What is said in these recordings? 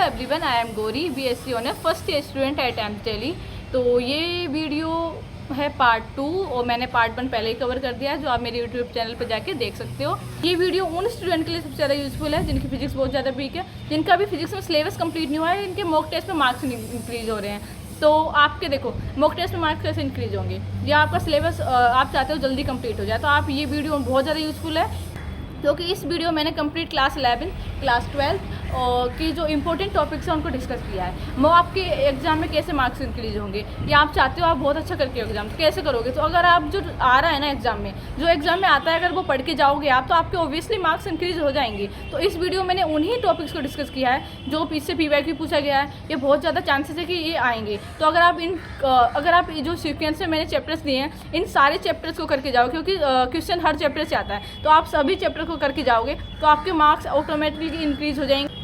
Everyone, I am Gauri, BSc honours first year student at MS Delhi. तो ये video है part 2 और मैंने पार्ट 1 पहले ही कवर कर दिया है, जो आप मेरे यूट्यूब चैनल पर जाके देख सकते हो। ये वीडियो उन स्टूडेंट के लिए सबसे ज़्यादा यूजफुल है जिनकी फिजिक्स बहुत ज़्यादा वीक है, जिनका भी फिजिक्स में सिलेबस कंप्लीट नहीं हुआ है, इनके मॉक टेस्ट में मार्क्स इंक्रीज हो रहे हैं। तो आपके देखो मॉक टेस्ट में मार्क्स कैसे इंक्रीज होंगे, या आपका सिलेबस आप चाहते हो जल्दी कंप्लीट हो जाए, तो आप ये वीडियो बहुत ज़्यादा यूजफुल है। क्योंकि इस वीडियो में मैंने कंप्लीट क्लास 11, क्लास 12 की जो इंपॉर्टेंट टॉपिक्स हैं उनको डिस्कस किया है। वो आपके एग्जाम में कैसे मार्क्स इंक्रीज होंगे, या आप चाहते हो आप बहुत अच्छा करके एग्जाम तो कैसे करोगे। तो अगर आप जो आ रहा है ना एग्जाम में, जो एग्जाम में आता है, अगर वो पढ़ के जाओगे आप, तो आपके ऑब्वियसली मार्क्स इंक्रीज हो जाएंगे। तो इस वीडियो में मैंने उन्हीं टॉपिक्स को डिस्कस किया है जो इससे PYQ पूछा गया है। ये बहुत ज़्यादा चांसेस है कि ये आएंगे। तो अगर आप जो सीक्वेंस में मैंने चैप्टर्स दिए हैं, इन सारे चैप्टर्स को करके जाओ, क्योंकि क्वेश्चन हर चैप्टर से आता है, तो आप सभी चैप्टर को करके जाओगे तो आपके मार्क्स ऑटोमेटिकली इंक्रीज हो जाएंगे।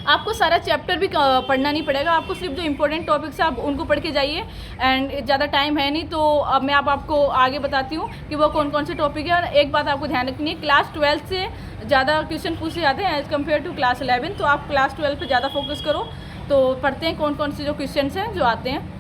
आपको सारा चैप्टर भी पढ़ना नहीं पड़ेगा, आपको सिर्फ जो इंपॉर्टेंट टॉपिक्स है आप उनको पढ़ के जाइए। एंड ज़्यादा टाइम है नहीं, तो अब मैं आपको आगे बताती हूँ कि वो कौन कौन से टॉपिक है। और एक बात आपको ध्यान रखनी है, क्लास 12 से ज़्यादा क्वेश्चन पूछे जाते हैं एज़ कम्पेयर टू क्लास 11। तो आप क्लास 12 पे ज़्यादा फोकस करो। तो पढ़ते हैं कौन कौन से जो क्वेश्चन हैं जो आते हैं।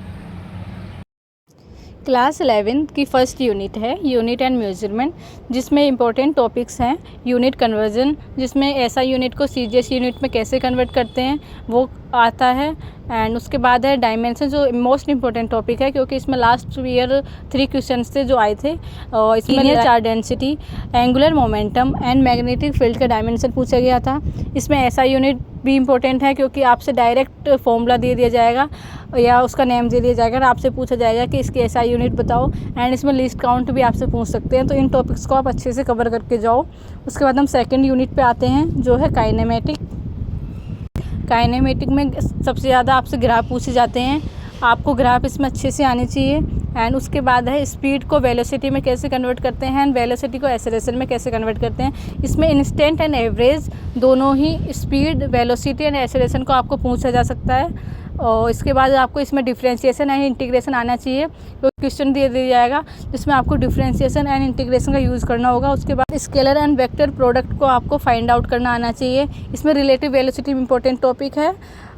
क्लास 11 की फर्स्ट यूनिट है यूनिट एंड मेजरमेंट, जिसमें इंपॉर्टेंट टॉपिक्स हैं। यूनिट कन्वर्जन, जिसमें ऐसा यूनिट को CGS यूनिट में कैसे कन्वर्ट करते हैं वो आता है। एंड उसके बाद है डायमेंशन, जो मोस्ट इंपॉर्टेंट टॉपिक है, क्योंकि इसमें लास्ट ईयर 3 क्वेश्चंस थे जो आए थे। और इसमें charge density, angular momentum and magnetic field का डायमेंशन पूछा गया था। इसमें ऐसा यूनिट भी इम्पोर्टेंट है, क्योंकि आपसे डायरेक्ट फॉर्मूला दे दिया जाएगा या उसका नेम दे दिया जाएगा और आपसे पूछा जाएगा कि इसकी SI यूनिट बताओ। एंड इसमें लिस्ट काउंट भी आपसे पूछ सकते हैं। तो इन टॉपिक्स को आप अच्छे से कवर करके जाओ। उसके बाद हम सेकंड यूनिट पे आते हैं, जो है काइनेमेटिक। काइनेमेटिक में सबसे ज़्यादा आपसे ग्राफ पूछे जाते हैं, आपको ग्राफ इसमें अच्छे से आने चाहिए। एंड उसके बाद है स्पीड को वेलोसिटी में कैसे कन्वर्ट करते हैं, एंड वेलोसिटी को एक्सेलरेशन में कैसे कन्वर्ट करते हैं। इसमें इंस्टेंट एंड एवरेज दोनों ही स्पीड, वेलोसिटी एंड एक्सेलरेशन को आपको पूछा जा सकता है। और इसके बाद आपको इसमें डिफरेंशिएशन एंड इंटीग्रेशन आना चाहिए, तो क्वेश्चन दे दिया जाएगा जिसमें आपको डिफरेंशिएशन एंड इंटीग्रेशन का यूज़ करना होगा। उसके बाद स्केलर एंड वेक्टर प्रोडक्ट को आपको फाइंड आउट करना आना चाहिए। इसमें रिलेटिव वेलोसिटी इंपॉर्टेंट टॉपिक है।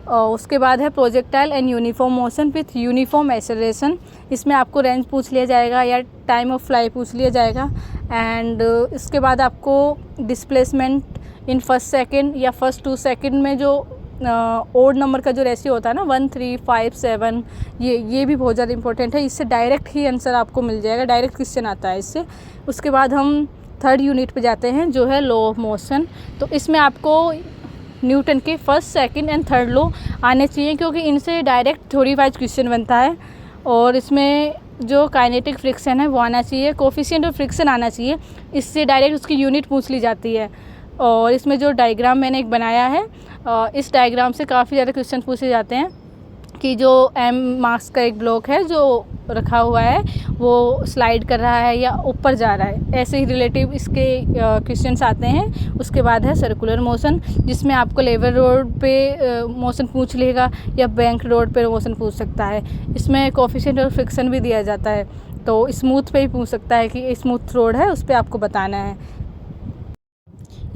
और उसके बाद है projectile and uniform motion with uniform acceleration. इसमें आपको रेंज पूछ लिया जाएगा या टाइम ऑफ फ्लाई पूछ लिया जाएगा। एंड इसके बाद आपको डिस्प्लेसमेंट इन फर्स्ट सेकंड या फर्स्ट 2 सेकंड में जो ओड नंबर का जो रेशियो होता है ना, 1, 3, 5, 7, ये भी बहुत ज़्यादा इंपॉर्टेंट है। इससे डायरेक्ट ही आंसर आपको मिल जाएगा, डायरेक्ट क्वेश्चन आता है इससे। उसके बाद हम थर्ड यूनिट पे जाते हैं, जो है लॉ ऑफ मोशन। तो इसमें आपको न्यूटन के first, second and third law आने चाहिए, क्योंकि इनसे डायरेक्ट थ्योरी वाइज क्वेश्चन बनता है। और इसमें जो काइनेटिक फ्रिक्शन है वो आना चाहिए, कोफिशिएंट ऑफ फ्रिक्शन आना चाहिए, इससे डायरेक्ट उसकी यूनिट पूछ ली जाती है। और इसमें जो डायग्राम मैंने एक बनाया है, इस डायग्राम से काफ़ी ज़्यादा क्वेश्चन पूछे जाते हैं कि जो M मार्क्स का एक ब्लॉक है जो रखा हुआ है वो स्लाइड कर रहा है या ऊपर जा रहा है, ऐसे ही रिलेटिव इसके क्वेश्चंस आते हैं। उसके बाद है सर्कुलर मोशन, जिसमें आपको लेवल रोड पे मोशन पूछ लेगा या बैंक रोड पे मोशन पूछ सकता है। इसमें कोफिशिएंट ऑफ फ्रिक्शन भी दिया जाता है, तो स्मूथ पे ही पूछ सकता है कि स्मूथ रोड है उस पर आपको बताना है,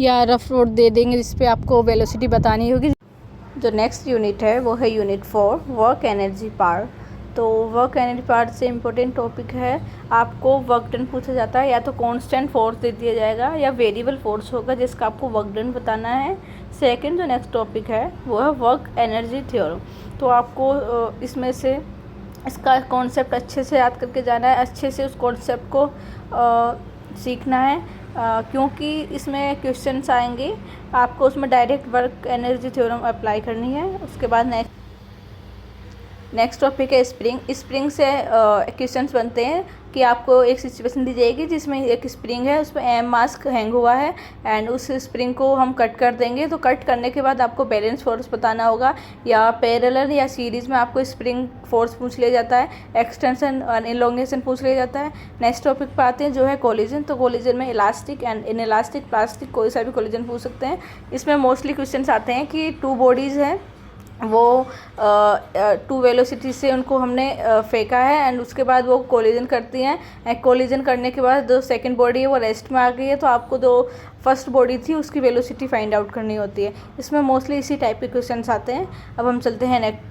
या रफ रोड दे देंगे जिस पे आपको वेलोसिटी बतानी होगी। जो नेक्स्ट यूनिट है वो है यूनिट 4, वर्क एनर्जी पार्ट। तो वर्क एनर्जी पार्ट से इम्पोर्टेंट टॉपिक है, आपको वर्क डन पूछा जाता है, या तो कांस्टेंट फोर्स दे दिया जाएगा या वेरिएबल फोर्स होगा जिसका आपको वर्क डन बताना है। सेकंड जो नेक्स्ट टॉपिक है वो है वर्क एनर्जी थ्योरम। तो आपको इसमें से इसका कॉन्सेप्ट अच्छे से याद करके जाना है, अच्छे से उस कॉन्सेप्ट को सीखना है, क्योंकि इसमें क्वेश्चंस आएंगे, आपको उसमें direct work energy theorem apply करनी है। उसके बाद नेक्स्ट टॉपिक है स्प्रिंग। स्प्रिंग से क्वेश्चंस बनते हैं कि आपको एक सिचुएशन दी जाएगी जिसमें एक स्प्रिंग है, उस पर M मास्क हैंग हुआ है, एंड उस स्प्रिंग को हम कट कर देंगे। तो कट करने के बाद आपको बैलेंस फोर्स बताना होगा, या पैरेलल या सीरीज़ में आपको स्प्रिंग फोर्स पूछ लिया जाता है, एक्सटेंशन और इलोंगेशन पूछ लिया जाता है। नेक्स्ट टॉपिक पर आते हैं जो है कोलिजन। तो कोलिजन में इलास्टिक एंड इनइलास्टिक प्लास्टिक कोई सा भी कोलिजन पूछ सकते हैं। इसमें मोस्टली क्वेश्चन आते हैं कि 2 बॉडीज़ हैं वो टू वेलोसिटी से उनको हमने फेंका है एंड उसके बाद वो कोलिजन करती हैं एंड कोलिजन करने के बाद जो सेकंड बॉडी है वो रेस्ट में आ गई है, तो आपको जो फर्स्ट बॉडी थी उसकी वेलोसिटी फाइंड आउट करनी होती है। इसमें मोस्टली इसी टाइप के क्वेश्चंस आते हैं। अब हम चलते हैं नेक्स्ट।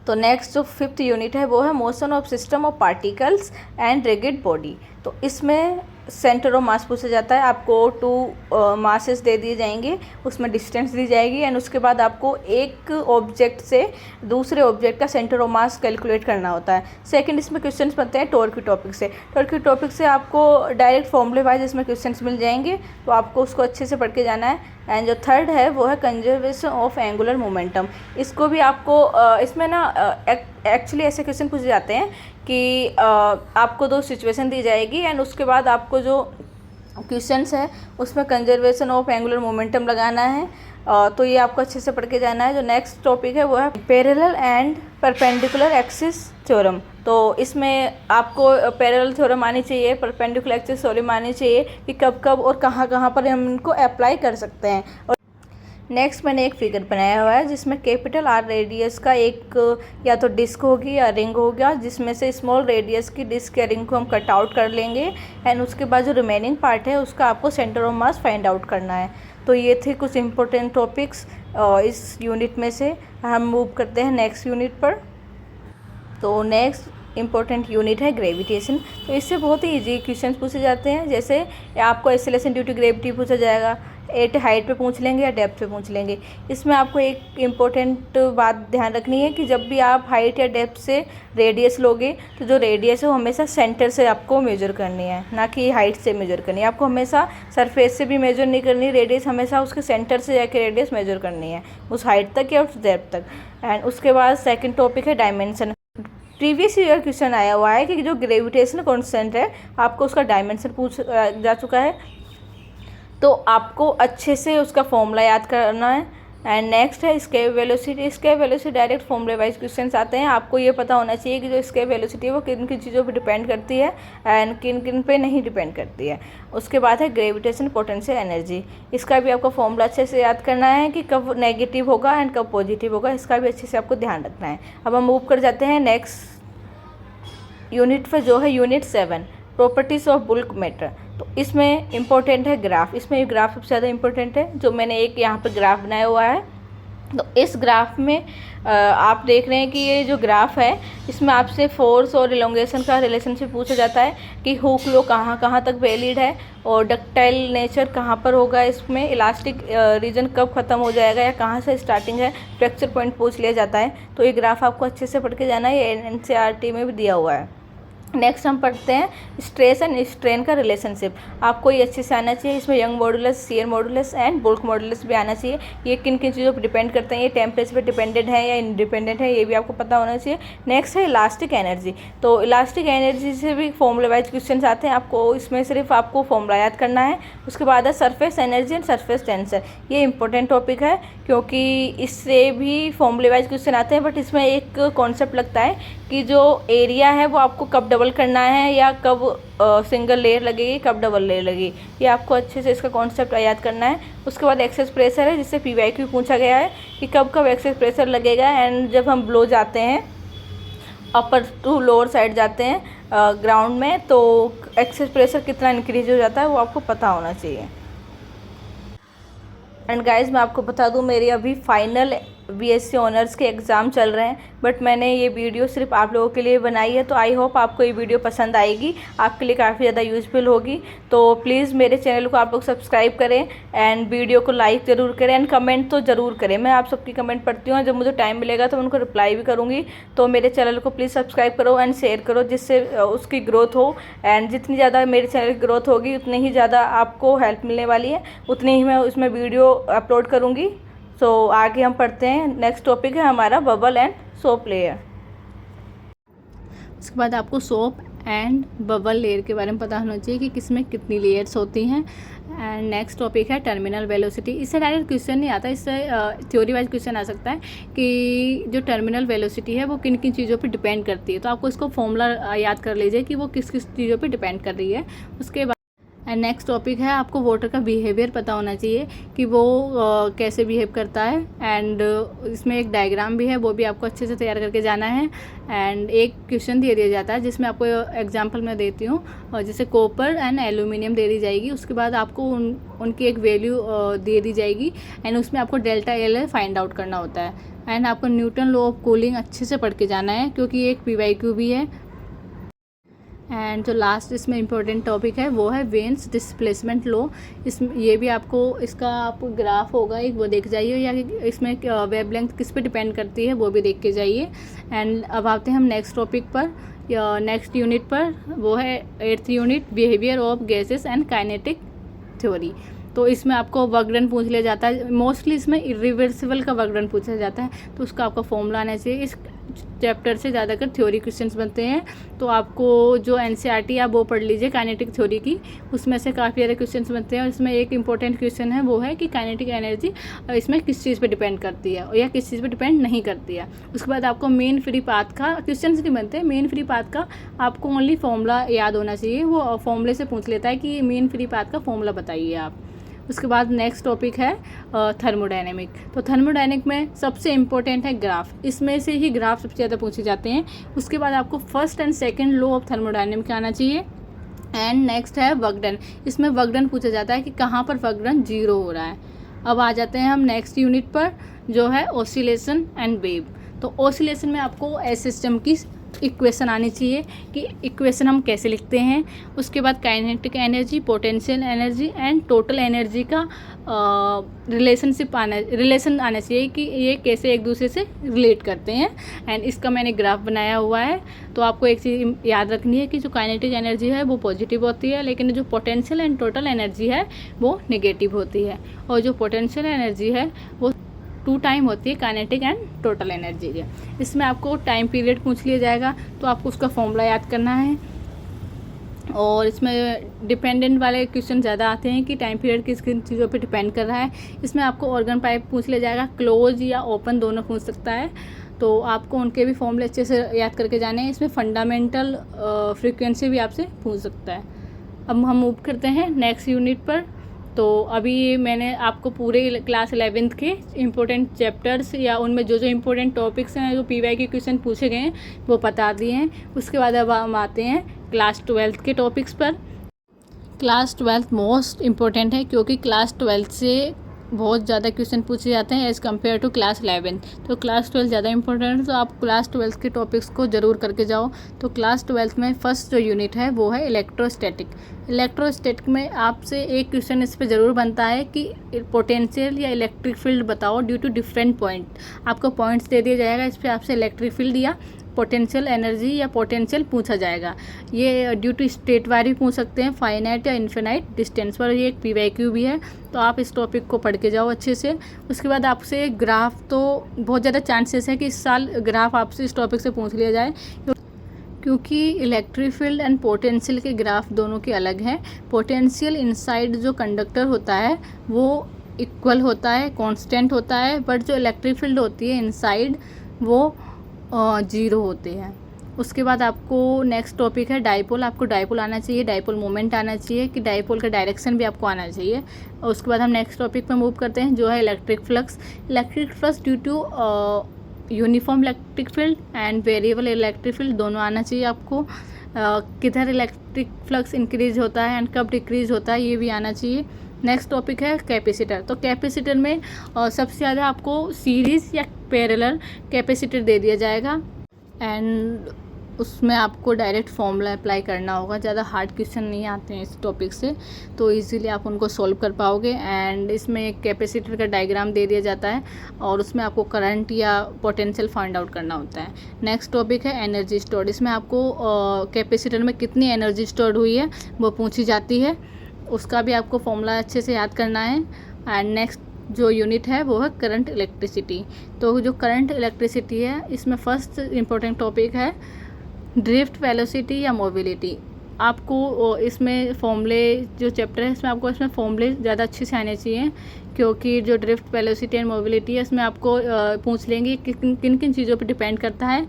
तो नेक्स्ट जो 5th यूनिट है वो है motion of system of particles and rigid body. तो इसमें सेंटर ऑफ मास पूछा जाता है। आपको 2 मासेस दे दिए जाएंगे, उसमें डिस्टेंस दी जाएगी एंड उसके बाद आपको एक ऑब्जेक्ट से दूसरे ऑब्जेक्ट का सेंटर ऑफ मास कैलकुलेट करना होता है। सेकंड इसमें क्वेश्चंस बनते हैं टॉर्क के टॉपिक से। टॉर्क के टॉपिक से आपको डायरेक्ट फॉर्मूले वाइज इसमें क्वेश्चंस मिल जाएंगे, तो आपको उसको अच्छे से पढ़ के जाना है। एंड जो थर्ड है वो है कंजर्वेशन ऑफ एंगुलर मोमेंटम। इसको भी आपको इसमें ना एक्चुअली ऐसे क्वेश्चन पूछे जाते हैं कि आपको 2 सिचुएशन दी जाएगी एंड उसके बाद आपको जो क्वेश्चंस है उसमें कंजर्वेशन ऑफ एंगुलर मोमेंटम लगाना है। तो ये आपको अच्छे से पढ़ के जाना है। जो नेक्स्ट टॉपिक है वो है parallel and perpendicular axis theorem. तो इसमें आपको पैरेलल थ्योरम आनी चाहिए, परपेंडिकुलर एक्सिस थ्योरम आनी चाहिए कि कब कब और कहाँ कहाँ पर हम इनको अप्लाई कर सकते हैं। और नेक्स्ट मैंने एक फिगर बनाया हुआ है जिसमें कैपिटल R रेडियस का एक या तो डिस्क होगी या रिंग होगा, जिसमें से स्मॉल रेडियस की डिस्क या रिंग को हम कट आउट कर लेंगे एंड उसके बाद जो रिमेनिंग पार्ट है उसका आपको centre of mass find out करना है। तो ये थे कुछ इंपॉर्टेंट टॉपिक्स इस यूनिट में से। हम मूव करते हैं नेक्स्ट यूनिट पर। तो नेक्स्ट इंपॉर्टेंट यूनिट है ग्रेविटेशन। तो इससे बहुत ही इजी क्वेश्चन पूछे जाते हैं, जैसे आपको एक्सेलरेशन ड्यू टू ग्रेविटी पूछा जाएगा, एट हाइट पे पूछ लेंगे या डेप्थ पे पूछ लेंगे। इसमें आपको एक इम्पोर्टेंट बात ध्यान रखनी है कि जब भी आप हाइट या डेप्थ से रेडियस लोगे तो जो रेडियस है वो हमेशा सेंटर से आपको मेजर करनी है, ना कि हाइट से मेजर करनी है। आपको हमेशा सरफेस से भी मेजर नहीं करनी, रेडियस हमेशा उसके सेंटर से जाके रेडियस मेजर करनी है, उस हाइट तक या उस डेप्थ तक। एंड उसके बाद सेकेंड टॉपिक है डायमेंशन। प्रीवियस ईयर क्वेश्चन आया हुआ है कि जो ग्रेविटेशनल कांस्टेंट है आपको उसका डायमेंशन पूछ जा चुका है, तो आपको अच्छे से उसका फॉर्मूला याद करना है। एंड नेक्स्ट है escape velocity. Escape velocity direct फॉर्मूले वाइज क्वेश्चंस आते हैं। आपको ये पता होना चाहिए कि जो स्केप वेलोसिटी है वो किन किन चीज़ों पे डिपेंड करती है एंड किन किन पे नहीं डिपेंड करती है। उसके बाद है ग्रेविटेशन पोटेंशियल एनर्जी। इसका भी आपको फॉर्मूला अच्छे से याद करना है कि कब नेगेटिव होगा एंड कब पॉजिटिव होगा, इसका भी अच्छे से आपको ध्यान रखना है। अब हम मूव कर जाते हैं नेक्स्ट यूनिट पर, जो है unit 7 properties of bulk matter. तो इसमें इम्पोर्टेंट है ग्राफ। इसमें ग्राफ सबसे ज़्यादा इम्पोर्टेंट है, जो मैंने एक यहाँ पर ग्राफ बनाया हुआ है। तो इस ग्राफ में आप देख रहे हैं कि ये जो ग्राफ है इसमें आपसे फोर्स और इलोंगेशन का रिलेशनशिप पूछा जाता है कि हुक लो कहाँ कहाँ तक वैलिड है और डक्टाइल नेचर कहाँ पर होगा, इसमें इलास्टिक रीजन कब ख़त्म हो जाएगा या कहाँ से स्टार्टिंग है, फ्रैक्चर पॉइंट पूछ लिया जाता है। तो ये ग्राफ आपको अच्छे से पढ़ के जाना है, ये NCERT में भी दिया हुआ है। नेक्स्ट हम पढ़ते हैं स्ट्रेस एंड स्ट्रेन का रिलेशनशिप। आपको ये अच्छे से आना चाहिए। इसमें young modulus, shear modulus and bulk modulus भी आना चाहिए। ये किन किन चीज़ों पर डिपेंड करते हैं, ये टेम्परेचर पे डिपेंडेंट है या इंडिपेंडेंट है, ये भी आपको पता होना चाहिए। नेक्स्ट है इलास्टिक एनर्जी। तो इलास्टिक एनर्जी से भी फॉर्मूला वाइज क्वेश्चन आते हैं, आपको इसमें सिर्फ आपको फॉर्मूला याद करना है। उसके बाद है surface energy and surface tensor. ये इंपॉर्टेंट टॉपिक है क्योंकि इससे भी फॉर्मूले वाइज क्वेश्चन आते हैं, बट इसमें एक कॉन्सेप्ट लगता है कि जो एरिया है वो आपको कब डबल करना है या कब सिंगल लेयर लगेगी, कब डबल लेयर लगेगी, ये आपको अच्छे से इसका कॉन्सेप्ट याद करना है। उसके बाद एक्सेस प्रेशर है, जिससे PYQ पूछा गया है कि कब कब एक्सेस प्रेशर लगेगा एंड जब हम ब्लो जाते हैं अपर टू लोअर साइड जाते हैं ग्राउंड में, तो एक्सेस प्रेशर कितना इंक्रीज हो जाता है वो आपको पता होना चाहिए। एंड गाइज मैं आपको बता दूं, मेरी अभी फाइनल BSc ऑनर्स के एग्ज़ाम चल रहे हैं, बट मैंने ये वीडियो सिर्फ आप लोगों के लिए बनाई है। तो आई होप आपको ये वीडियो पसंद आएगी, आपके लिए काफ़ी ज़्यादा यूज़फुल होगी। तो प्लीज़ मेरे चैनल को आप लोग सब्सक्राइब करें एंड वीडियो को लाइक ज़रूर करें एंड कमेंट तो ज़रूर करें। मैं आप सबकी कमेंट पढ़ती हूँ, जब मुझे टाइम मिलेगा तो मैं उनको रिप्लाई भी करूँगी। तो मेरे चैनल को प्लीज़ सब्सक्राइब करो एंड शेयर करो, जिससे उसकी ग्रोथ हो। एंड जितनी ज़्यादा मेरे चैनल की ग्रोथ होगी उतनी ही ज़्यादा आपको हेल्प मिलने वाली है, उतनी ही मैं उसमें वीडियो अपलोड करूँगी। तो आगे हम पढ़ते हैं। नेक्स्ट टॉपिक है हमारा बबल एंड सोप लेयर। उसके बाद आपको सोप एंड बबल लेयर के बारे में पता होना चाहिए कि किसमें कितनी लेयर्स होती हैं। एंड नेक्स्ट टॉपिक है टर्मिनल वेलोसिटी। इससे डायरेक्ट क्वेश्चन नहीं आता, इससे थ्योरी वाइज क्वेश्चन आ सकता है कि जो टर्मिनल वेलोसिटी है वो किन किन चीज़ों पे डिपेंड करती है। तो आपको इसको फॉर्मूला याद कर लीजिए कि वो किस किस चीज़ों पे डिपेंड कर रही है। उसके बाद एंड नेक्स्ट टॉपिक है आपको वाटर का बिहेवियर पता होना चाहिए कि वो कैसे बिहेव करता है। एंड इसमें एक डायग्राम भी है, वो भी आपको अच्छे से तैयार करके जाना है। एंड एक क्वेश्चन दे दिया जाता है जिसमें आपको एग्जांपल मैं देती हूँ, और जैसे कॉपर एंड एल्यूमिनियम दे दी जाएगी, उसके बाद आपको उनकी एक वैल्यू दे दी जाएगी एंड उसमें आपको डेल्टा एल फाइंड आउट करना होता है। एंड आपको न्यूटन लॉ ऑफ कूलिंग अच्छे से पढ़ के जाना है क्योंकि ये एक PYQ भी है। एंड जो लास्ट इसमें इम्पोर्टेंट टॉपिक है वो है वेन्स डिस्प्लेसमेंट लॉ। ये भी आपको इसका आप ग्राफ होगा एक, वो देख जाइए, या इसमें वेवलेंथ किस पे डिपेंड करती है वो भी देख के जाइए। एंड अब आते हैं हम नेक्स्ट टॉपिक पर या नेक्स्ट यूनिट पर, वो है 8th unit behaviour of gases and kinetic theory. तो इसमें आपको वर्क डन पूछ लिया जाता है, मोस्टली इसमें इरिवर्सिबल का वर्क डन पूछा जाता है, तो उसका आपका फॉर्मूला आना चाहिए। इस चैप्टर से ज़्यादातर थ्योरी क्वेश्चंस बनते हैं, तो आपको जो NCERT आप वो पढ़ लीजिए काइनेटिक थ्योरी की, उसमें से काफ़ी ज़्यादा क्वेश्चंस बनते हैं। और इसमें एक इंपॉर्टेंट क्वेश्चन है, वो है कि काइनेटिक एनर्जी इसमें किस चीज़ पे डिपेंड करती है या किस चीज़ पे डिपेंड नहीं करती है। उसके बाद आपको मेन फ्री पाथ का क्वेश्चन नहीं बनते हैं, मेन फ्री पाथ का आपको ओनली फॉर्मूला याद होना चाहिए, वो फॉर्मूले से पूछ लेता है कि मेन फ्री पाथ का फॉर्मूला बताइए आप। उसके बाद नेक्स्ट टॉपिक है थर्मोडायनेमिक। तो थर्मोडायनेमिक में सबसे इम्पोर्टेंट है ग्राफ, इसमें से ही ग्राफ सबसे ज़्यादा पूछे जाते हैं। उसके बाद आपको first and second law of thermodynamic आना चाहिए। एंड नेक्स्ट है वर्क डन, इसमें वर्क डन पूछा जाता है कि कहाँ पर वर्क डन 0 हो रहा है। अब आ जाते हैं हम नेक्स्ट यूनिट पर, जो है ऑसिलेशन एंड वेव। तो ऑसिलेशन में आपको एस सिस्टम की इक्वेशन आनी चाहिए कि इक्वेशन हम कैसे लिखते हैं। उसके बाद kinetic energy, potential energy and total energy का रिलेशन आना चाहिए कि ये कैसे एक दूसरे से रिलेट करते हैं। एंड इसका मैंने ग्राफ बनाया हुआ है। तो आपको एक चीज़ याद रखनी है कि जो काइनेटिक एनर्जी है वो पॉजिटिव होती है, लेकिन जो पोटेंशियल एंड टोटल एनर्जी है वो नेगेटिव होती है। और जो पोटेंशियल एनर्जी है वो 2 टाइम होती है काइनेटिक एंड टोटल एनर्जी के। इसमें आपको टाइम पीरियड पूछ लिया जाएगा, तो आपको उसका फॉर्मूला याद करना है। और इसमें डिपेंडेंट वाले क्वेश्चन ज़्यादा आते हैं कि टाइम पीरियड किस किन चीज़ों पे डिपेंड कर रहा है। इसमें आपको ऑर्गन पाइप पूछ लिया जाएगा, क्लोज या ओपन दोनों पूछ सकता है, तो आपको उनके भी फॉर्मूले अच्छे से याद करके जाने हैं। इसमें फंडामेंटल फ्रीक्वेंसी भी आपसे पूछ सकता है। अब हम मूव करते हैं नेक्स्ट यूनिट पर। तो अभी मैंने आपको पूरे क्लास 11th के इम्पोर्टेंट चैप्टर्स या उनमें जो जो इम्पोर्टेंट टॉपिक्स हैं, जो PYQ क्वेश्चन पूछे गए हैं, वो बता दिए हैं। उसके बाद अब हम आते हैं क्लास 12th के टॉपिक्स पर। क्लास 12th मोस्ट इम्पोर्टेंट है क्योंकि क्लास 12th से बहुत ज़्यादा क्वेश्चन पूछे जाते हैं एज़ कम्पेयर टू क्लास 11। तो क्लास 12 ज़्यादा इंपॉर्टेंट है, तो आप क्लास 12 के टॉपिक्स को ज़रूर करके जाओ। तो क्लास 12 में फर्स्ट जो यूनिट है वो है इलेक्ट्रोस्टैटिक। इलेक्ट्रोस्टैटिक में आपसे एक क्वेश्चन इस पर ज़रूर बनता है कि पोटेंशियल या इलेक्ट्रिक फील्ड बताओ ड्यू टू डिफरेंट पॉइंट। आपको पॉइंट्स दे दिया जाएगा, इस पर आपसे इलेक्ट्रिक फील्ड या पोटेंशियल एनर्जी या पोटेंशियल पूछा जाएगा। ये ड्यू टू स्टेट वारी पूछ सकते हैं, फाइनाइट या इन्फिनाइट डिस्टेंस पर। ये एक PYQ भी है, तो आप इस टॉपिक को पढ़ के जाओ अच्छे से। उसके बाद आपसे ग्राफ, तो बहुत ज़्यादा चांसेस है कि इस साल ग्राफ आपसे इस टॉपिक से पूछ लिया जाए, क्योंकि इलेक्ट्रिक फील्ड एंड पोटेंशियल के ग्राफ दोनों के अलग हैं। पोटेंशियल इनसाइड जो कंडक्टर होता है वो इक्वल होता है, कांस्टेंट होता है, बट जो इलेक्ट्रिक फील्ड होती है इनसाइड वो 0 होते हैं। उसके बाद आपको नेक्स्ट टॉपिक है डाइपोल। आपको डाइपोल आना चाहिए, डाइपोल मोमेंट आना चाहिए कि डाइपोल का डायरेक्शन भी आपको आना चाहिए। और उसके बाद हम नेक्स्ट टॉपिक पे मूव करते हैं, जो है electric flux. Electric flux due to uniform electric field and variable electric field दोनों आना चाहिए आपको। किधर इलेक्ट्रिक फ्लक्स इंक्रीज होता है एंड कब डिक्रीज होता है, ये भी आना चाहिए। नेक्स्ट टॉपिक है कैपेसिटर। तो कैपेसिटर में सबसे ज़्यादा आपको सीरीज़ या पैरेलल कैपेसिटर दे दिया जाएगा एंड उसमें आपको डायरेक्ट फॉर्मूला अप्लाई करना होगा। ज़्यादा हार्ड क्वेश्चन नहीं आते हैं इस टॉपिक से, तो इजीली आप उनको सॉल्व कर पाओगे। एंड इसमें एक कैपेसिटर का डायग्राम दे दिया जाता है और उसमें आपको करंट या पोटेंशियल फाइंड आउट करना होता है। नेक्स्ट टॉपिक है एनर्जी स्टोर्ड। इसमें आपको कैपेसिटर में कितनी एनर्जी स्टोर्ड हुई है वो पूछी जाती है, उसका भी आपको फॉर्मूला अच्छे से याद करना है। एंड नेक्स्ट जो यूनिट है वो है करंट इलेक्ट्रिसिटी। तो जो करंट इलेक्ट्रिसिटी है, इसमें फर्स्ट इम्पोर्टेंट टॉपिक है ड्रिफ्ट वेलोसिटी या मोबिलिटी। आपको इसमें फॉर्मूले, जो चैप्टर है इसमें आपको इसमें फॉर्मूले ज़्यादा अच्छे से आने चाहिए, क्योंकि जो ड्रिफ्ट वेलोसिटी एंड मोबिलिटी है इसमें आपको पूछ लेंगे कि किन किन चीज़ों पर डिपेंड करता है।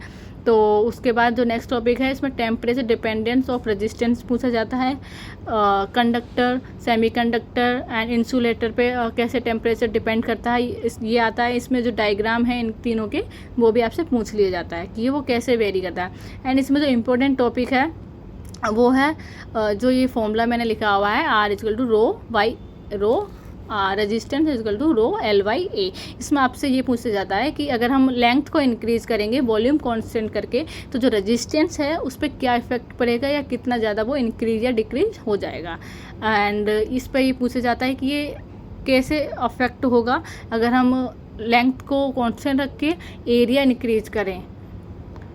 तो उसके बाद जो नेक्स्ट टॉपिक है इसमें टेम्परेचर डिपेंडेंस ऑफ रेजिस्टेंस पूछा जाता है। कंडक्टर, सेमीकंडक्टर एंड इंसुलेटर पे कैसे टेम्परेचर डिपेंड करता है ये आता है। इसमें जो डायग्राम है इन तीनों के वो भी आपसे पूछ लिया जाता है कि ये वो कैसे वेरी करता है। एंड इसमें जो इम्पोर्टेंट टॉपिक है वो है जो ये फॉर्मूला मैंने लिखा हुआ है R equal to rho by rho, resistance equal to rho L/A। इसमें आपसे ये पूछा जाता है कि अगर हम लेंथ को इंक्रीज़ करेंगे वॉल्यूम कांस्टेंट करके तो जो रेजिस्टेंस है उस पर क्या इफेक्ट पड़ेगा या कितना ज़्यादा वो इंक्रीज या डिक्रीज हो जाएगा। एंड इस पर ये पूछा जाता है कि ये कैसे अफेक्ट होगा अगर हम लेंथ को कांस्टेंट रख के एरिया इंक्रीज करें।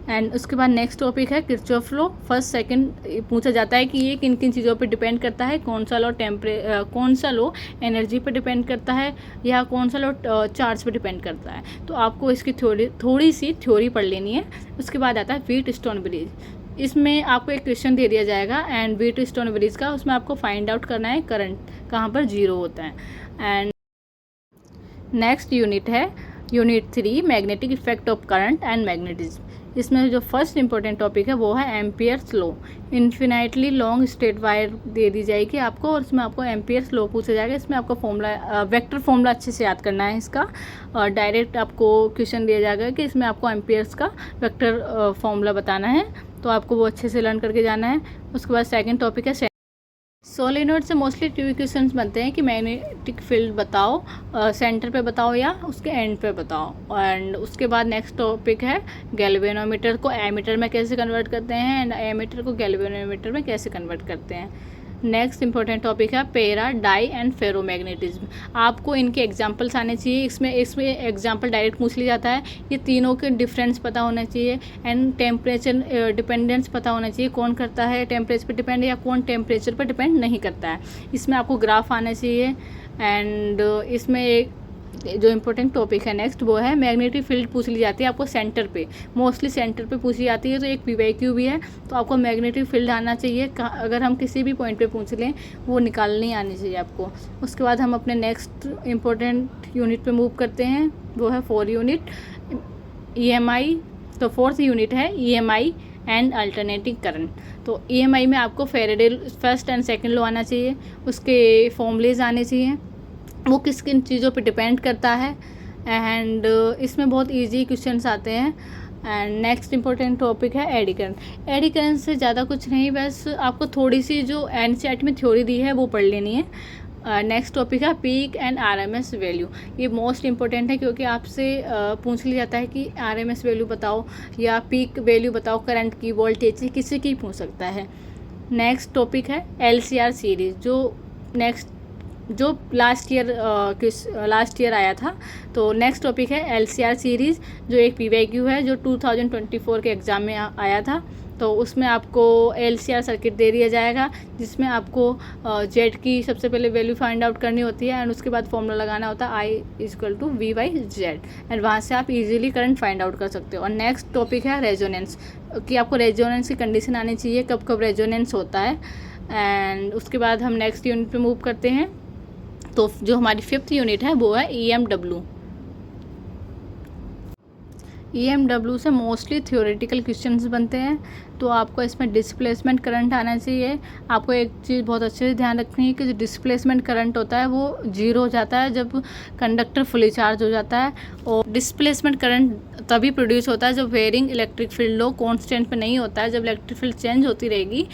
एंड उसके बाद नेक्स्ट टॉपिक है किरचॉफ लॉ। फर्स्ट सेकंड पूछा जाता है कि ये किन किन चीज़ों पे डिपेंड करता है, कौन सा लॉ एनर्जी पे डिपेंड करता है या कौन सा लॉ चार्ज पे डिपेंड करता है। तो आपको इसकी थोड़ी सी थ्योरी पढ़ लेनी है। उसके बाद आता है व्हीटस्टोन ब्रिज। इसमें आपको एक क्वेश्चन दे दिया जाएगा एंड व्हीटस्टोन ब्रिज का उसमें आपको फाइंड आउट करना है करंट कहाँ पर जीरो होता है। एंड नेक्स्ट यूनिट है unit 3 magnetic effect of current and magnetism. इसमें जो फर्स्ट इंपॉर्टेंट टॉपिक है वो है ampere's law. Infinitely long straight wire दे दी जाएगी आपको और इसमें आपको एम्पियर्स लॉ पूछा जाएगा। इसमें आपको फॉर्मूला वेक्टर फॉर्मूला अच्छे से याद करना है इसका। डायरेक्ट आपको क्वेश्चन दिया जाएगा कि इसमें आपको एम्पियर्स का वेक्टर फॉर्मूला बताना है, तो आपको वो अच्छे से लर्न करके जाना है। उसके बाद सेकेंड टॉपिक है सोलेनोइड से मोस्टली टू क्वेश्चंस बनते हैं कि मैग्नेटिक फील्ड बताओ, सेंटर पे बताओ या उसके एंड पे बताओ। एंड उसके बाद नेक्स्ट टॉपिक है गैल्वेनोमीटर को एमीटर में कैसे कन्वर्ट करते हैं एंड एमीटर को गैल्वेनोमीटर में कैसे कन्वर्ट करते हैं। नेक्स्ट इंपॉर्टेंट टॉपिक है पैरा, डाई एंड फेरोमैग्नेटिज्म। आपको इनके एग्जांपल्स आने चाहिए। इसमें एग्जांपल डायरेक्ट पूछ लिया जाता है। ये तीनों के डिफरेंस पता होना चाहिए एंड टेम्परेचर डिपेंडेंस पता होना चाहिए, कौन करता है टेम्परेचर पर डिपेंड या कौन टेम्परेचर पर डिपेंड नहीं करता है। इसमें आपको ग्राफ आना चाहिए। एंड इसमें एक जो इम्पोर्टेंट टॉपिक है नेक्स्ट वो है मैग्नेटिक फील्ड पूछ ली जाती है आपको सेंटर पे, मोस्टली सेंटर पे पूछी जाती है। तो एक PYQ भी है, तो आपको मैग्नेटिक फील्ड आना चाहिए। अगर हम किसी भी पॉइंट पे पूछ लें वो निकालनी आनी चाहिए आपको। उसके बाद हम अपने नेक्स्ट इम्पोर्टेंट यूनिट पे मूव करते हैं, वो है 4 यूनिट EMI। तो 4th यूनिट है EMI एंड अल्टरनेटिंग करंट। तो EMI में आपको Faraday first and second law आना चाहिए, उसके फॉर्मूलेज आने चाहिए, वो किस किन चीज़ों पे डिपेंड करता है। एंड इसमें बहुत इजी क्वेश्चंस आते हैं। एंड नेक्स्ट इंपॉर्टेंट टॉपिक है एडी करंट। एडी करंट से ज़्यादा कुछ नहीं, बस आपको थोड़ी सी जो NCERT में थ्योरी दी है वो पढ़ लेनी है। नेक्स्ट टॉपिक है पीक एंड RMS वैल्यू। ये मोस्ट इंपॉर्टेंट है क्योंकि आपसे पूछ लिया जाता है कि RMS वैल्यू बताओ या पीक वैल्यू बताओ करंट की, वोल्टेज की, किसी की पूछ सकता है। नेक्स्ट टॉपिक है LCR सीरीज़, जो लास्ट ईयर आया था। तो नेक्स्ट टॉपिक है LCR सीरीज़ जो एक PYQ है जो 2024 के एग्ज़ाम में आया था। तो उसमें आपको LCR सर्किट दे दिया जाएगा जिसमें आपको Z की सबसे पहले वैल्यू फाइंड आउट करनी होती है एंड उसके बाद फॉर्मूला लगाना होता है I = V/Z एंड वहाँ से आप इजीली करंट फाइंड आउट कर सकते हो। और नेक्स्ट टॉपिक है रेजोनेंस, कि आपको रेजोनेंस की कंडीशन आनी चाहिए, कब कब रेजोनेंस होता है। एंड उसके बाद हम नेक्स्ट यूनिट पे मूव करते हैं। तो जो हमारी 5th यूनिट है वो है EMW। EMW से मोस्टली थ्योरेटिकल क्वेश्चंस बनते हैं। तो आपको इसमें डिस्प्लेसमेंट करंट आना चाहिए। आपको एक चीज़ बहुत अच्छे से ध्यान रखनी है कि जो डिस्प्लेसमेंट करंट होता है वो 0 हो जाता है जब कंडक्टर फुली चार्ज हो जाता है, और डिस्प्लेसमेंट करंट तभी प्रोड्यूस होता है जब वेरिंग इलेक्ट्रिक फील्ड लो कांस्टेंट पे नहीं होता है। जब इलेक्ट्रिक फील्ड चेंज होती रहेगी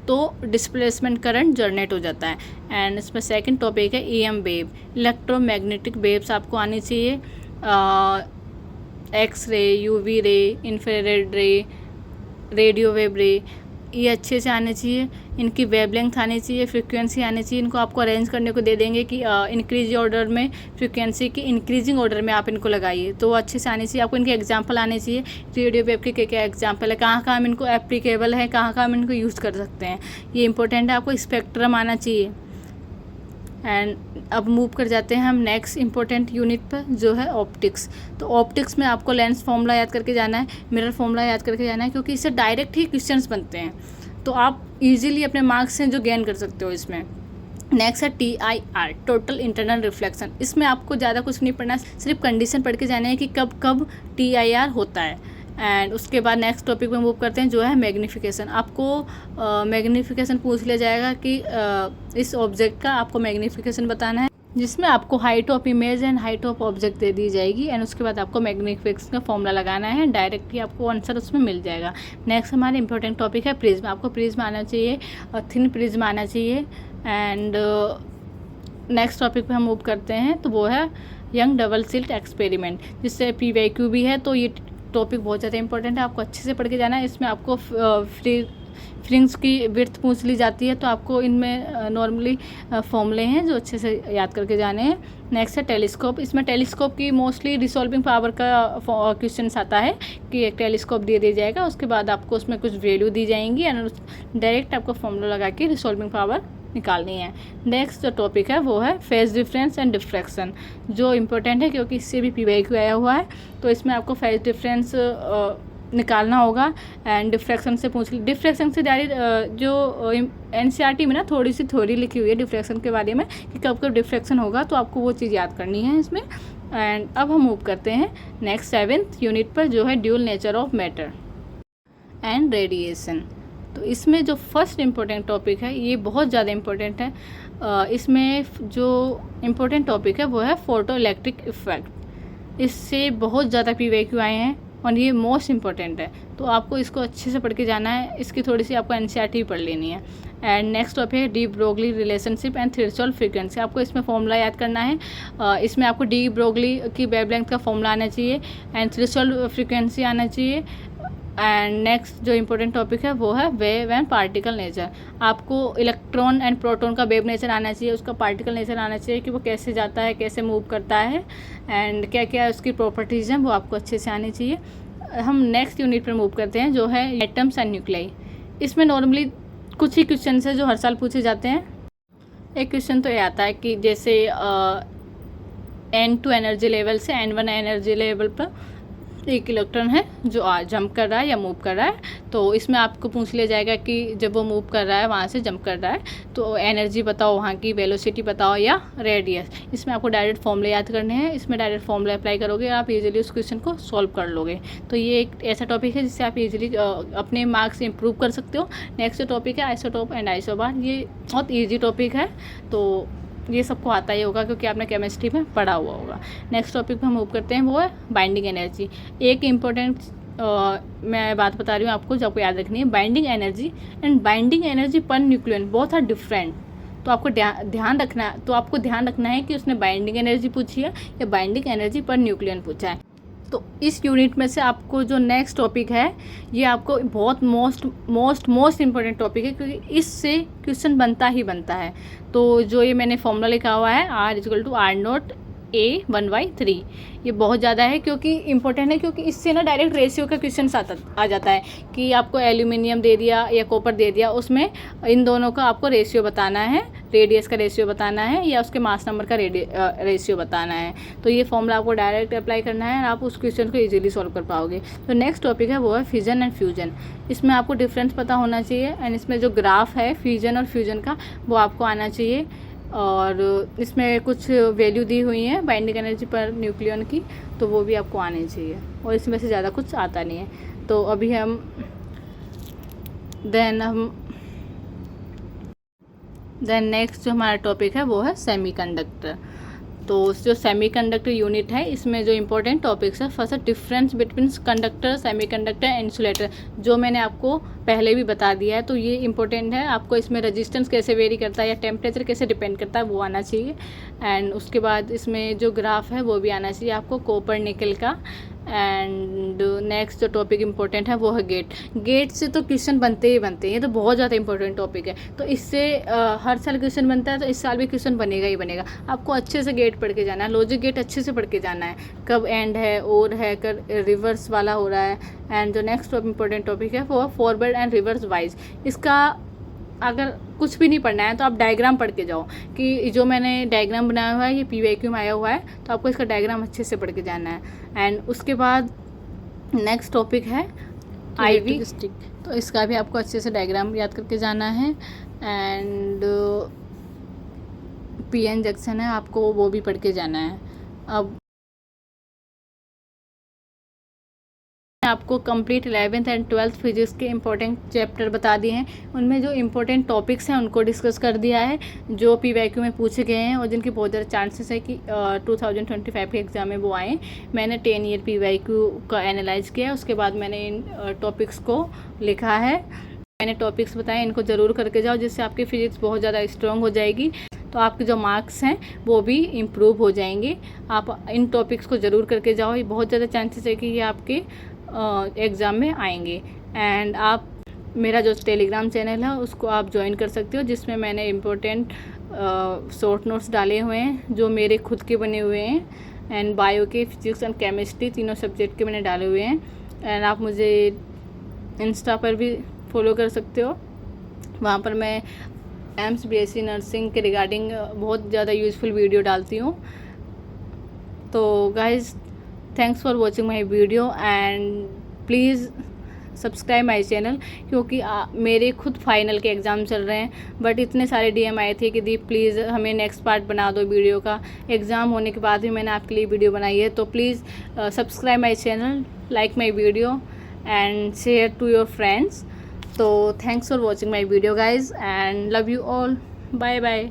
तो डिस्प्लेसमेंट करंट जनरेट हो जाता है। एंड इसमें सेकेंड टॉपिक है EM वेव। इलेक्ट्रोमैग्नेटिक वेव्स आपको आनी चाहिए, X-रे, UV रे, इंफ्रारेड रे, रेडियो वेव रे, ये अच्छे से आने चाहिए। इनकी वेवलेंथ आनी चाहिए, फ्रीक्वेंसी आनी चाहिए। इनको आपको अरेंज करने को दे देंगे कि इंक्रीज ऑर्डर में फ्रीक्वेंसी की इंक्रीजिंग ऑर्डर में आप इनको लगाइए, तो वो अच्छे से आनी चाहिए। आपको इनके एग्जांपल आने चाहिए, रेडियो वेव के क्या एग्जांपल है, कहाँ कहाँ हम इनको एप्लीकेबल है, कहाँ कहाँ हम इनको यूज़ कर सकते हैं, ये इंपॉर्टेंट है। आपको स्पेक्ट्रम आना चाहिए। एंड अब मूव कर जाते हैं हम नेक्स्ट इंपॉर्टेंट यूनिट पर जो है ऑप्टिक्स। तो ऑप्टिक्स में आपको लेंस फॉर्मूला याद करके जाना है, मिरर फॉर्मूला याद करके जाना है, क्योंकि इससे डायरेक्ट ही क्वेश्चंस बनते हैं, तो आप इजीली अपने मार्क्स से जो गेन कर सकते हो इसमें। नेक्स्ट है TIR, टोटल इंटरनल रिफ्लेक्शन। इसमें आपको ज़्यादा कुछ नहीं पढ़ना, सिर्फ कंडीशन पढ़ के जाना है कि कब कब TIR होता है। एंड उसके बाद नेक्स्ट टॉपिक में मूव करते हैं जो है मैग्नीफिकेशन। आपको मैग्नीफिकेशन पूछ लिया जाएगा कि इस ऑब्जेक्ट का आपको मैग्नीफिकेशन बताना है, जिसमें आपको height of image and height of object दे दी जाएगी एंड उसके बाद आपको मैग्नीफिकेशन का फॉर्मूला लगाना है, डायरेक्टली आपको आंसर उसमें मिल जाएगा। नेक्स्ट हमारे इंपॉर्टेंट टॉपिक है प्रिज्म। आपको प्रिज्म आना चाहिए, थिन प्रिज्म आना चाहिए। एंड नेक्स्ट टॉपिक पे हम मूव करते हैं तो वो है यंग डबल स्लिट एक्सपेरिमेंट, जिससे PYQ भी है। तो ये टॉपिक बहुत ज़्यादा इंपॉर्टेंट है, आपको अच्छे से पढ़ के जाना है। इसमें आपको फ्रिंग्स की विड्थ पूछ ली जाती है, तो आपको इनमें नॉर्मली फॉर्मूले हैं जो अच्छे से याद करके जाने हैं। नेक्स्ट है टेलीस्कोप। इसमें टेलीस्कोप की मोस्टली रिसॉल्विंग पावर का क्वेश्चन आता है कि एक टेलीस्कोप दे दिया जाएगा, उसके बाद आपको उसमें कुछ वैल्यू दी जाएंगी एंड डायरेक्ट आपको फॉर्मूला लगा के रिसॉल्विंग पावर निकालनी है। नेक्स्ट जो टॉपिक है वो है फेज डिफरेंस एंड डिफ्रैक्शन, जो इम्पोर्टेंट है क्योंकि इससे भी PYQ आया हुआ है। तो इसमें आपको फेज डिफरेंस निकालना होगा एंड डिफ्रैक्शन से पूछ ली। डिफ्रैक्शन से डायरेक्ट जो NCERT में ना थोड़ी सी थ्योरी लिखी हुई है डिफ्रैक्शन के बारे में कि कब कब डिफ्रैक्शन होगा, तो आपको वो चीज़ याद करनी है इसमें। एंड अब हम मूव करते हैं नेक्स्ट 7th यूनिट पर जो है dual nature of matter and radiation. तो इसमें जो फर्स्ट इम्पोर्टेंट टॉपिक है ये बहुत ज़्यादा इम्पोर्टेंट है। इसमें जो इम्पोर्टेंट टॉपिक है वो है फोटो इलेक्ट्रिक इफेक्ट। इससे बहुत ज़्यादा PYQ आए हैं और ये मोस्ट इम्पॉर्टेंट है, तो आपको इसको अच्छे से पढ़ के जाना है। इसकी थोड़ी सी आपको NCERT भी पढ़ लेनी है। एंड नेक्स्ट टॉपिक है de Broglie relationship and threshold frequency. आपको इसमें फॉर्मूला याद करना है। इसमें आपको डी ब्रोगली की वेवलेंथ का फॉर्मूला आना चाहिए एंड थ्रेशोल्ड फ्रीक्वेंसी आना चाहिए। एंड नेक्स्ट जो इम्पोर्टेंट टॉपिक है वो है वेव एंड पार्टिकल नेचर। आपको इलेक्ट्रॉन एंड प्रोटॉन का वेव नेचर आना चाहिए, उसका पार्टिकल नेचर आना चाहिए कि वो कैसे जाता है, कैसे मूव करता है एंड क्या क्या उसकी प्रॉपर्टीज़ हैं, वो आपको अच्छे से आनी चाहिए। हम नेक्स्ट यूनिट पर मूव करते हैं जो है एटम्स एंड न्यूक्लियाई। इसमें नॉर्मली कुछ ही क्वेश्चन है जो हर साल पूछे जाते हैं। एक क्वेश्चन तो ये आता है कि जैसे N2 एनर्जी लेवल से N1 एनर्जी लेवल पर एक इलेक्ट्रॉन है जो जंप कर रहा है या मूव कर रहा है, तो इसमें आपको पूछ लिया जाएगा कि जब वो मूव कर रहा है वहाँ से जंप कर रहा है तो एनर्जी बताओ, वहाँ की वेलोसिटी बताओ या रेडियस। इसमें आपको डायरेक्ट फॉर्मूले याद करने हैं। इसमें डायरेक्ट फॉर्मूला अप्लाई करोगे आप इजीली उस क्वेश्चन को सॉल्व कर लोगे। तो ये एक ऐसा टॉपिक है जिससे आप इजीली अपने मार्क्स इंप्रूव कर सकते हो। नेक्स्ट टॉपिक है आइसोटोप एंड आइसोबार। ये बहुत ईजी टॉपिक है, तो ये सबको आता ही होगा क्योंकि आपने केमिस्ट्री में पढ़ा हुआ होगा। नेक्स्ट टॉपिक पे हम मूव करते हैं वो है बाइंडिंग एनर्जी। एक इम्पोर्टेंट मैं बात बता रही हूँ आपको जो आपको याद रखनी है। Binding energy and binding energy per nucleon बहुत आर डिफरेंट, तो आपको ध्यान रखना है कि उसने बाइंडिंग एनर्जी पूछी है या बाइंडिंग एनर्जी पर न्यूक्लियन पूछा है। तो इस यूनिट में से आपको जो नेक्स्ट टॉपिक है ये आपको बहुत मोस्ट इम्पोर्टेंट टॉपिक है क्योंकि इससे क्वेश्चन बनता ही बनता है। तो जो ये मैंने फॉर्मूला लिखा हुआ है R=R0A1/3, ये बहुत ज़्यादा है क्योंकि इंपॉर्टेंट है, क्योंकि इससे ना डायरेक्ट रेशियो का क्वेश्चन आ जाता है कि आपको एल्यूमिनियम दे दिया या कॉपर दे दिया, उसमें इन दोनों का आपको रेशियो बताना है, रेडियस का रेशियो बताना है या उसके मास नंबर का रेशियो बताना है। तो ये फॉर्मूला आपको डायरेक्ट अप्लाई करना है और आप उस क्वेश्चन को इजीली सॉल्व कर पाओगे। तो नेक्स्ट टॉपिक है वो है फ्यूजन एंड फ्यूजन। इसमें आपको डिफरेंस पता होना चाहिए एंड इसमें जो ग्राफ है फ्यूजन और फ्यूजन का वो आपको आना चाहिए। और इसमें कुछ वैल्यू दी हुई है बाइंडिंग एनर्जी पर न्यूक्लियन की, तो वो भी आपको आनी चाहिए और इसमें से ज़्यादा कुछ आता नहीं है। तो अभी हम देन नेक्स्ट जो हमारा टॉपिक है वो है सेमीकंडक्टर। तो जो सेमीकंडक्टर यूनिट है इसमें जो इम्पोर्टेंट टॉपिक्स है, फर्स्ट है difference between conductor, semiconductor and insulator, जो मैंने आपको पहले भी बता दिया है। तो ये इंपॉर्टेंट है, आपको इसमें रेजिस्टेंस कैसे वेरी करता है या टेम्परेचर कैसे डिपेंड करता है वो आना चाहिए। एंड उसके बाद इसमें जो ग्राफ है वो भी आना चाहिए आपको कॉपर निकल का। एंड नेक्स्ट जो टॉपिक इम्पोर्टेंट है वो है गेट से तो क्वेश्चन बनते ही बनते हैं, ये तो बहुत ज़्यादा इंपॉर्टेंट टॉपिक है। तो इससे हर साल क्वेश्चन बनता है, तो इस साल भी क्वेश्चन बनेगा ही बनेगा। आपको अच्छे से गेट पढ़ के जाना है, लॉजिक गेट अच्छे से पढ़ के जाना है, कब एंड है और है कब रिवर्स वाला हो रहा है। एंड जो नेक्स्ट इम्पोर्टेंट टॉपिक है वो है फॉरवर्ड एंड रिवर्स वाइज। इसका अगर कुछ भी नहीं पढ़ना है तो आप डायग्राम पढ़ के जाओ कि जो मैंने डायग्राम बनाया हुआ है ये PYQ में आया हुआ है, तो आपको इसका डायग्राम अच्छे से पढ़ के जाना है। एंड उसके बाद नेक्स्ट टॉपिक है IV स्टिक, तो इसका भी आपको अच्छे से डायग्राम याद करके जाना है। एंड PN जंक्शन है, आपको वो भी पढ़ के जाना है। अब आपको complete 11th and 12th physics के इम्पोर्टेंट चैप्टर बता दिए हैं। उनमें जो इम्पोर्टेंट टॉपिक्स हैं उनको डिस्कस कर दिया है, जो PYQ में पूछे गए हैं और जिनकी बहुत ज़्यादा चांसेस है कि 2025 के एग्ज़ाम में वो आएँ। मैंने 10 ईयर PYQ का एनालाइज़ किया है, उसके बाद मैंने इन टॉपिक्स को लिखा है। मैंने टॉपिक्स बताए, इनको ज़रूर करके जाओ, जिससे आपकी फ़िज़िक्स बहुत ज़्यादा स्ट्रॉन्ग हो जाएगी, तो आपके जो मार्क्स हैं वो भी इम्प्रूव हो जाएंगे। आप इन टॉपिक्स को ज़रूर करके जाओ, ये बहुत ज़्यादा चांसेस है कि ये आपके एग्ज़ाम में आएंगे। एंड आप मेरा जो टेलीग्राम चैनल है उसको आप ज्वाइन कर सकते हो, जिसमें मैंने इम्पोर्टेंट शॉर्ट नोट्स डाले हुए हैं जो मेरे खुद के बने हुए हैं। एंड बायो के, फिजिक्स एंड केमिस्ट्री तीनों सब्जेक्ट के मैंने डाले हुए हैं। एंड आप मुझे इंस्टा पर भी फॉलो कर सकते हो, वहाँ पर मैं एम्स BSc नर्सिंग के रिगार्डिंग बहुत ज़्यादा यूज़फुल वीडियो डालती हूँ। तो guys, thanks for watching my video and please subscribe my channel, क्योंकि मेरे खुद फाइनल के एग्ज़ाम चल रहे हैं, बट इतने सारे DM आए थे कि दीप प्लीज़ हमें नेक्स्ट पार्ट बना दो वीडियो का। एग्ज़ाम होने के बाद भी मैंने आपके लिए वीडियो बनाई है, तो please subscribe my channel, like my video and share to your friends. तो thanks for watching my video guys and love you all, bye bye.